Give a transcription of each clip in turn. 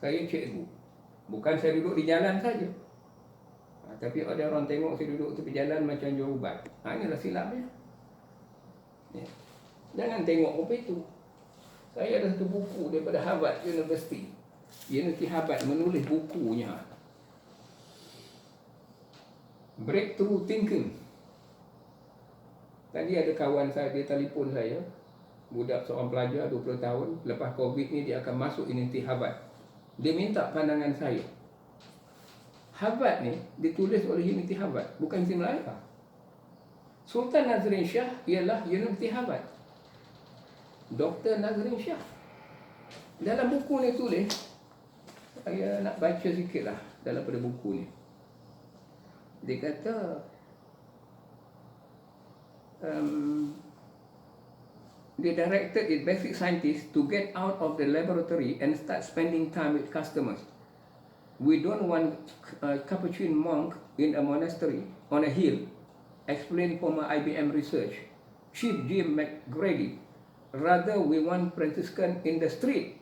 Saya cikgu. Bukan saya duduk di jalan saja. Tapi ada orang tengok saya duduk tepi jalan macam jual ubat. Inilah silapnya. Ya. Jangan tengok apa itu. Saya ada satu buku daripada Harvard University. University Harvard menulis bukunya Breakthrough Thinking. Tadi ada kawan saya, dia telefon saya, budak seorang pelajar 20 tahun, lepas COVID ni dia akan masuk University Harvard. Dia minta pandangan saya. Harvard ni ditulis oleh University Harvard, bukan University Melaka. Sultan Nazrin Shah ialah University Harvard. Dr. Nazrin Shah. Dalam buku ni tulis, saya nak baca sikit lah dalam pada buku ni. Dia kata, they directed its basic scientists to get out of the laboratory and start spending time with customers. We don't want a Capuchin monk in a monastery on a hill, explained former IBM research chief Jim McGrady. Rather, we want Franciscan in the street.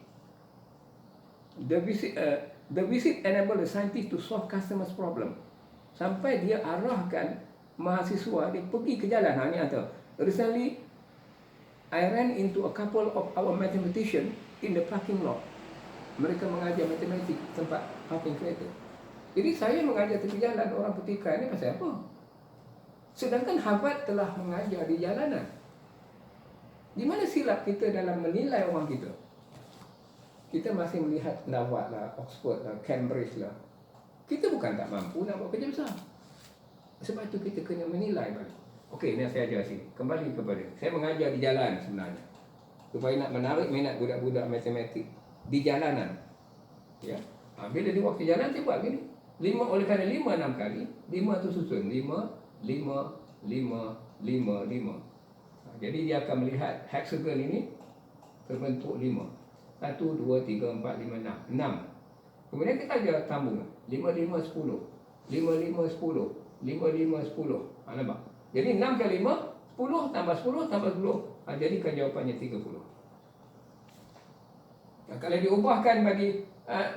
The visit enabled the scientist to solve customers' problem. Sampai dia arahkan mahasiswa dia pergi ke jalan. Ni atau recently I ran into a couple of our mathematicians in the parking lot. Mereka mengajar matematik tempat parking kereta. Jadi saya mengajar tepi jalan, orang petikai ni pasal apa? Sedangkan Harvard telah mengajar di jalanan. Di mana silap kita dalam menilai orang kita? Kita masih melihat Harvard lah, Oxford lah, Cambridge lah. Kita bukan tak mampu nak buat kerja besar. Sebab itu kita kena menilai balik. Okey, ni saya ajar sini. Kembali kepada saya mengajar di jalan sebenarnya. Supaya nak menarik minat budak-budak matematik di jalanan. Ya. Bila di waktu jalan saya buat gini. 5 oleh kerana 5 6 kali, 5 tu susun 5 5 5 5 5. Jadi dia akan melihat hexagon ini terbentuk 5. 1 2 3 4 5 6. 6. Kemudian kita ajar tambung 5 5 10. 5 5 10. 5 5 10. Nampak? Jadi 6 kali 5, 10 tambah 10 tambah 10. Jadikan jawapannya 30. Kalau diubahkan bagi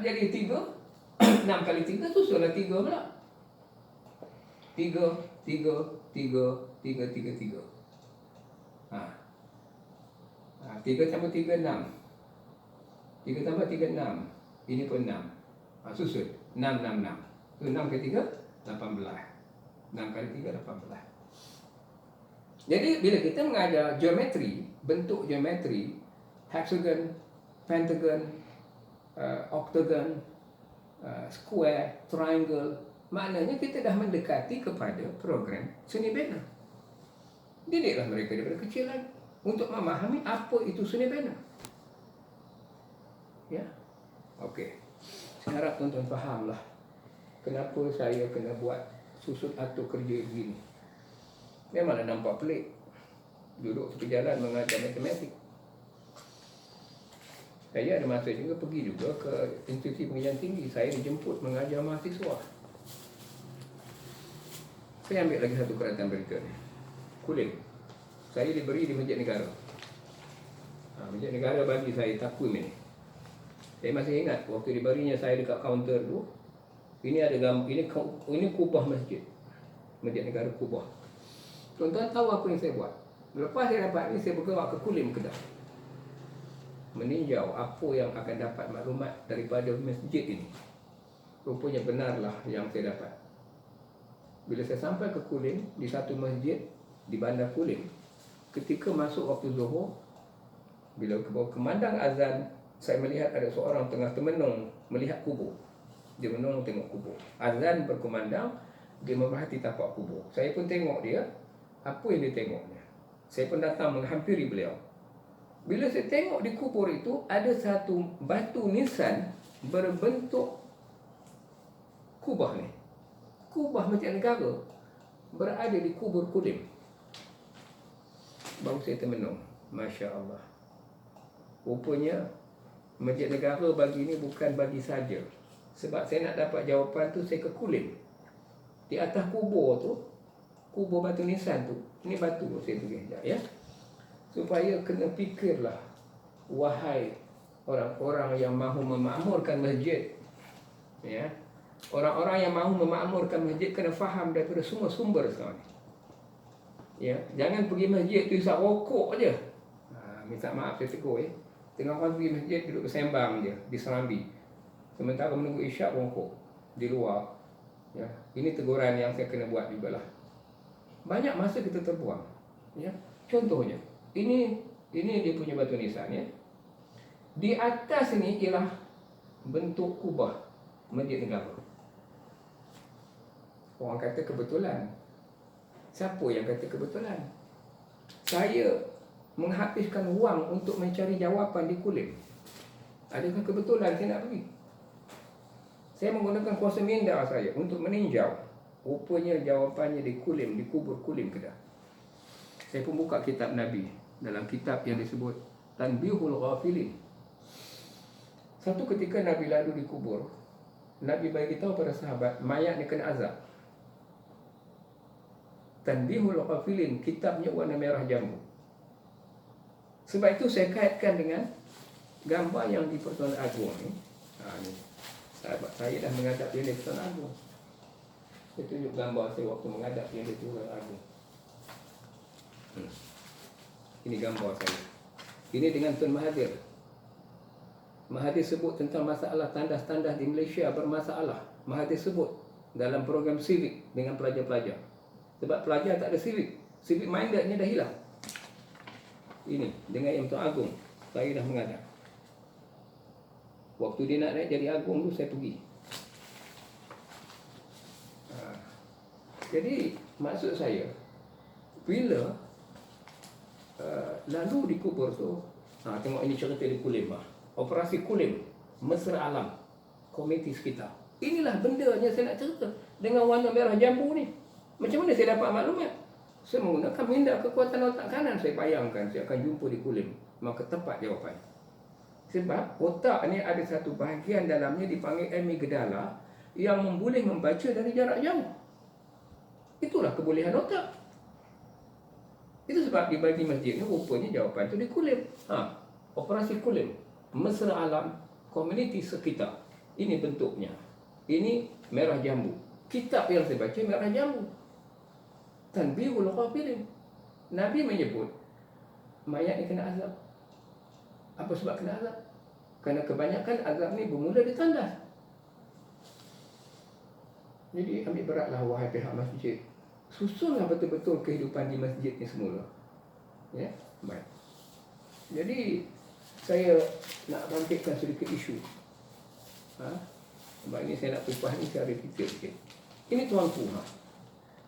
jadi 3, 6 kali 3 tu sudah 3 pula. 3, 3, 3, 3, 3, 3. 3 tambah 3, 6. 3 tambah 3, 6. Ini pun 6. Susun. 6, 6, 6. Itu 6 kali 3, 18. 6 kali 3, 18. Jadi bila kita mengajar geometri, bentuk geometri, hexagon, pentagon, octagon, square, triangle, maknanya kita dah mendekati kepada program seni bina. Didiklah mereka daripada kecil lagi untuk memahami apa itu seni bina. Ya. Okey. Saya harap tuan-tuan fahamlah kenapa saya kena buat susun atur kerja begini. Memanglah nampak pelik. Duduk tepi jalan mengajar matematik. Saya ada masa juga pergi juga ke institusi pengajian tinggi. Saya dijemput mengajar mahasiswa. Saya ambil lagi satu kerajaan berita ni. Kulim. Saya diberi di Masjid Negara. Masjid Negara bagi saya takwim ini. Saya masih ingat waktu diberinya saya dekat kaunter tu. Ini ada ini kubah masjid. Masjid Negara kubah. Tuan-tuan tahu apa yang saya buat? Lepas saya dapat ni, saya bergerak ke Kulim Kedah. Meninjau apa yang akan dapat maklumat daripada masjid ini. Rupanya benarlah yang saya dapat. Bila saya sampai ke Kulim, di satu masjid di Bandar Kulim, ketika masuk waktu Zuhur, bila kemandang azan, saya melihat ada seorang tengah termenung melihat kubur. Dia menung tengok kubur. Azan berkumandang, dia memerhati tapak kubur. Saya pun tengok dia. Apa yang dia tengoknya? Saya pun datang menghampiri beliau. Bila saya tengok di kubur itu, ada satu batu nisan berbentuk kubah ni. Kubah Masjid Negara berada di kubur Kulim. Baru saya termenung. Masya Allah. Rupanya Masjid Negara bagi ini bukan bagi saja. Sebab saya nak dapat jawapan tu, saya ke Kulim. Di atas kubur tu, kubur batu nisan tu, ini batu saya tulis sekejap ya. Supaya kena fikirlah, wahai orang-orang yang mahu memakmurkan masjid, ya, orang-orang yang mahu memakmurkan masjid kena faham daripada semua sumber sekarang ni. Ya, jangan pergi masjid tu isap rokok aje. Minta maaf saya tegur, ya. Tengah orang pergi masjid duduk bersembang je di serambi. Sementara menunggu isyak rokok di luar. Ya, ini teguran yang saya kena buat jugalah. Banyak masa kita terbuang. Ya, contohnya, ini dia punya batu nisan, ya. Di atas ni ialah bentuk kubah Masjid Negara. Orang kata kebetulan. Siapa yang kata kebetulan? Saya menghabiskan wang untuk mencari jawapan di Kulim. Adakah kebetulan saya nak pergi? Saya menggunakan kuasa minda saya untuk meninjau. Rupanya jawapannya di Kulim, di kubur Kulim Kedah. Saya pun buka kitab Nabi. Dalam kitab yang disebut Tanbihul Ghafilin. Satu ketika Nabi lalu di kubur, Nabi bagi tahu pada sahabat, mayat ni kena azab. Tanbihul Ghafilin, kitabnya warna merah jambu. Sebab itu saya kaitkan dengan gambar yang di Persatuan Agung ni. Ni sahabat saya dah menghadap dia di Persatuan Agung. Saya tunjuk gambar saya waktu menghadap dia di Persatuan Agung. Ini gambar saya. Ini dengan Tun Mahathir. Mahathir sebut tentang masalah tandas-tandas di Malaysia bermasalah. Mahathir sebut dalam program civic dengan pelajar-pelajar. Sebab pelajar tak ada civic. Civic mindednya dah hilang. Ini dengan Yang Tuan Agung, saya dah menghadap. Waktu dia nak naik jadi agung tu saya pergi. Jadi maksud saya, bila lalu di kubur tu, tengok ini cerita di Kulim. Operasi Kulim, Mesra Alam, komiti sekitar. Inilah bendanya saya nak cerita. Dengan warna merah jambu ni. Macam mana saya dapat maklumat? Saya menggunakan minda kekuatan otak kanan. Saya bayangkan saya akan jumpa di Kulim. Maka tepat jawapan. Sebab otak ni ada satu bahagian dalamnya dipanggil amigdala yang boleh membaca dari jarak jauh. Itulah kebolehan otak. Itu sebab dibagi masjid ni rupanya jawapan tu di Kulim. Operasi Kulim, Mesra Alam, komuniti sekitar. Ini bentuknya. Ini merah jambu. Kitab yang saya baca merah jambu. Tanbihul Ghafilin. Nabi menyebut mayat ni kena azab. Apa sebab kena azab? Kerana kebanyakan azab ni bermula di tandas. Jadi ambil beratlah wahai pihak masjid. Susunlah betul-betul kehidupan di masjid ni semula. Ya, baik. Jadi saya nak bangkitkan sedikit isu. Sebab ini saya nak kupas ni secara detail sikit. Ini tuanku.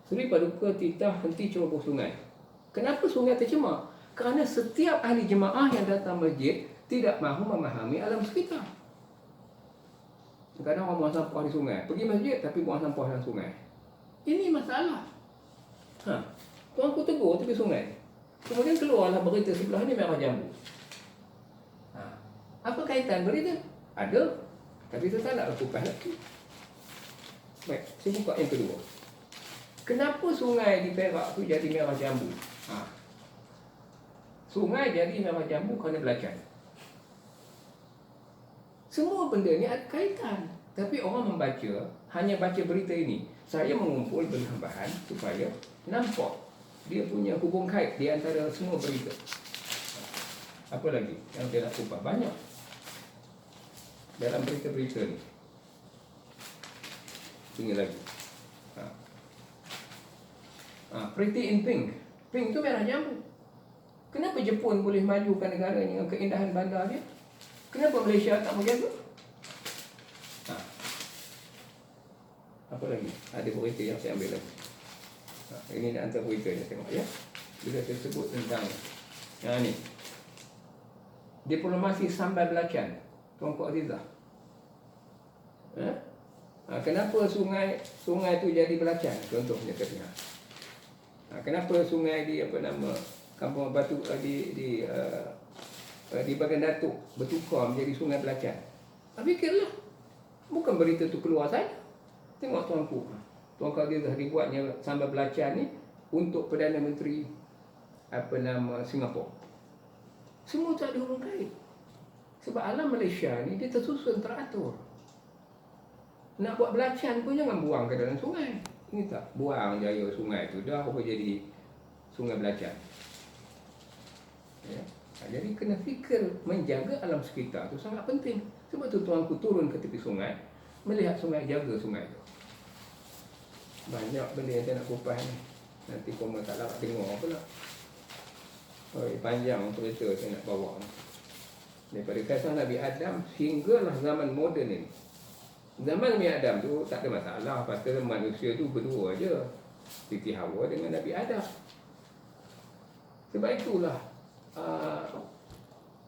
Suri Paduka titah henti ceroboh sungai. Kenapa sungai tercemar? Kerana setiap ahli jemaah yang datang masjid tidak mahu memahami alam sekitar. Kadang orang buang sampah di sungai. Pergi masjid tapi buang sampah dalam sungai. Ini masalah. Tuanku tegur tepi sungai. Kemudian keluarlah berita sebelah ni merah jambu. Apa kaitan berita? Ada. Tapi saya tak nak kupas lagi. Baik, saya buka yang kedua. Kenapa sungai di Perak tu jadi merah jambu? Sungai jadi merah jambu kerana belacan. Semua benda ni ada kaitan. Tapi orang membaca, hanya baca berita ini. Saya mengumpul bahan-bahan supaya nampak dia punya hubung kait di antara semua berita. Apa lagi yang saya nak kupas? Banyak dalam berita-berita ni. Ini lagi. Pretty in Pink. Pink tu merah jambu. Kenapa Jepun boleh majukan negaranya dengan keindahan bandar dia? Kenapa Malaysia tak menjaga? Apa lagi? Ada berita yang saya ambil lagi. Ini antara berita yang tengok ya. Bila saya sebut tentang yang ni. Diplomasi sambal belacan. Tuanku Azizah. Kenapa sungai tu jadi belacan? Contohnya katanya. Kenapa sungai di Kampung Batu di bagian Datuk bertukar menjadi sungai belacan? Fikirlah. Bukan berita tu keluar saja. Tengok tuanku. Tuanku Azizah dibuatnya sambal belacan ni untuk Perdana Menteri Singapura. Semua tak ada hubung kait. Sebab alam Malaysia ni dia tersusun, teratur. Nak buat belacan pun jangan buang ke dalam sungai. Ini tak, buang jaya sungai tu dah apa jadi sungai belacan. Ya. Jadi kena fikir menjaga alam sekitar tu sangat penting. Sebab tu tuanku turun ke tepi sungai, melihat sungai, jaga sungai tu. Banyak benda yang saya nak kupas ni. Nanti koma tak larat dengar pula. Panjang cerita saya nak bawa ni. Daripada kisah Nabi Adam hinggalah zaman moden ini. Zaman Nabi Adam tu tak ada masalah, pasal manusia tu berdua aja, Siti Hawa dengan Nabi Adam. Sebab itulah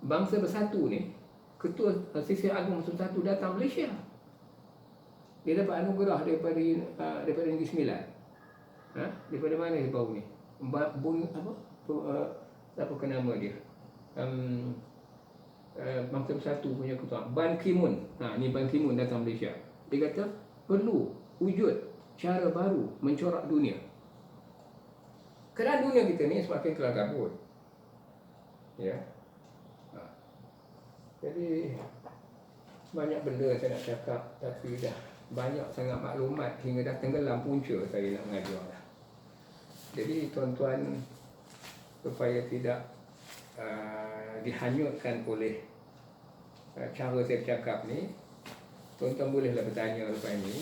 bangsa bersatu ni, Ketua Sisir Agung Bersatu datang Malaysia. Dia dapat anugerah daripada Negeri Sembilan. Daripada mana dia bau ni? Apa nama dia? Bangsa Bersatu punya ketua Ban Ki-moon. Ni Ban Ki-moon datang Malaysia. Dia kata perlu wujud cara baru mencorak dunia. Kerana dunia kita ni semakin kelam kabut. Ya. Jadi banyak benda saya nak cakap, tapi dah banyak sangat maklumat hingga dah tenggelam punca saya nak mengajar dah. Jadi tuan-tuan, supaya tidak dihanyutkan oleh cara saya bercakap ni, tuan-tuan bolehlah bertanya lepas ni.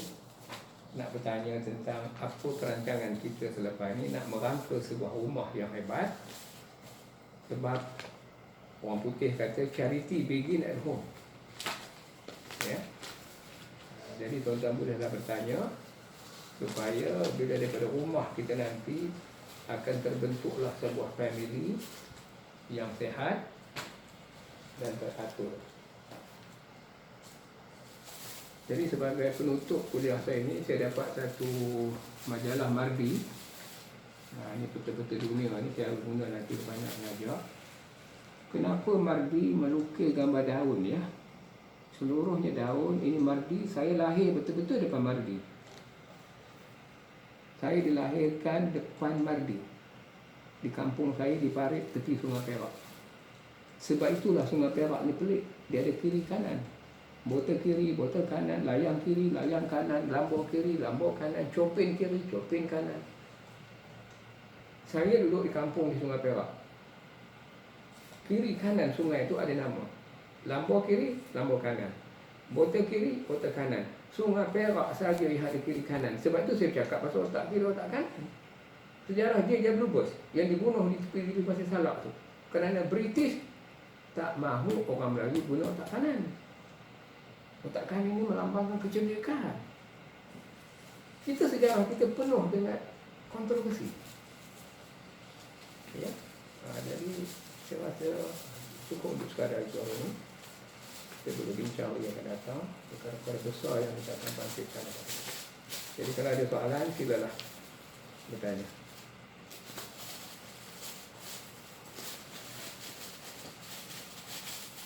Nak bertanya tentang apa perancangan kita selepas ni, nak merangka sebuah rumah yang hebat. Sebab orang putih kata charity begin at home. Ya. Jadi tuan-tuan bolehlah bertanya, supaya bila daripada rumah kita nanti akan terbentuklah sebuah family yang sehat dan teratur. Jadi sebagai penutup kuliah saya ini, saya dapat satu majalah Mardi. Ini peta-peta dunia ni saya guna nanti banyak mengajar. Kenapa Mardi melukis gambar daun ya? Seluruhnya daun. Ini Mardi, saya lahir betul-betul depan Mardi. Saya dilahirkan depan Mardi. Di kampung saya di Parit, tepi Sungai Perak. Sebab itulah Sungai Perak ni pelik. Dia ada kiri kanan. Botol kiri, botol kanan, layang kiri, layang kanan, lambung kiri, lambung kanan, copin kiri, copin kanan. Saya duduk di kampung di Sungai Perak. Kiri kanan sungai itu ada nama. Lambung kiri, lambung kanan. Botol kiri, botol kanan. Sungai Perak saja yang ada kiri kanan. Sebab itu saya cakap pasal otak kiri, otak kanan. Sejarah dia Blue Boys yang dibunuh di tepi Pasir Salak tu. Kerana British tak mahu orang Melayu guna otak kanan. Otak kanan ini melambangkan kecerdikan. Kita sejarah kita penuh dengan kontroversi. Ya. Jadi saya rasa cukup untuk sekadar itu hari ini. Kita boleh bincang lagi akan datang perkara-perkara besar yang kita akan bangkitkan. Jadi kalau ada soalan, silalah bertanya.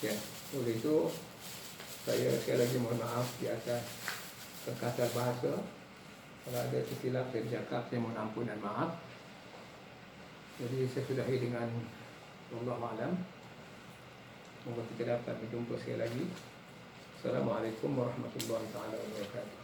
Ya, oleh itu saya sekali lagi mohon maaf di atas kekasar bahasa. Kalau ada tersilap saya bercakap, saya mohon ampun dan maaf. Jadi saya sudahi dengan Wallahu a'lam. Semoga kita dapat berjumpa sekali lagi. Assalamualaikum warahmatullahi wabarakatuh.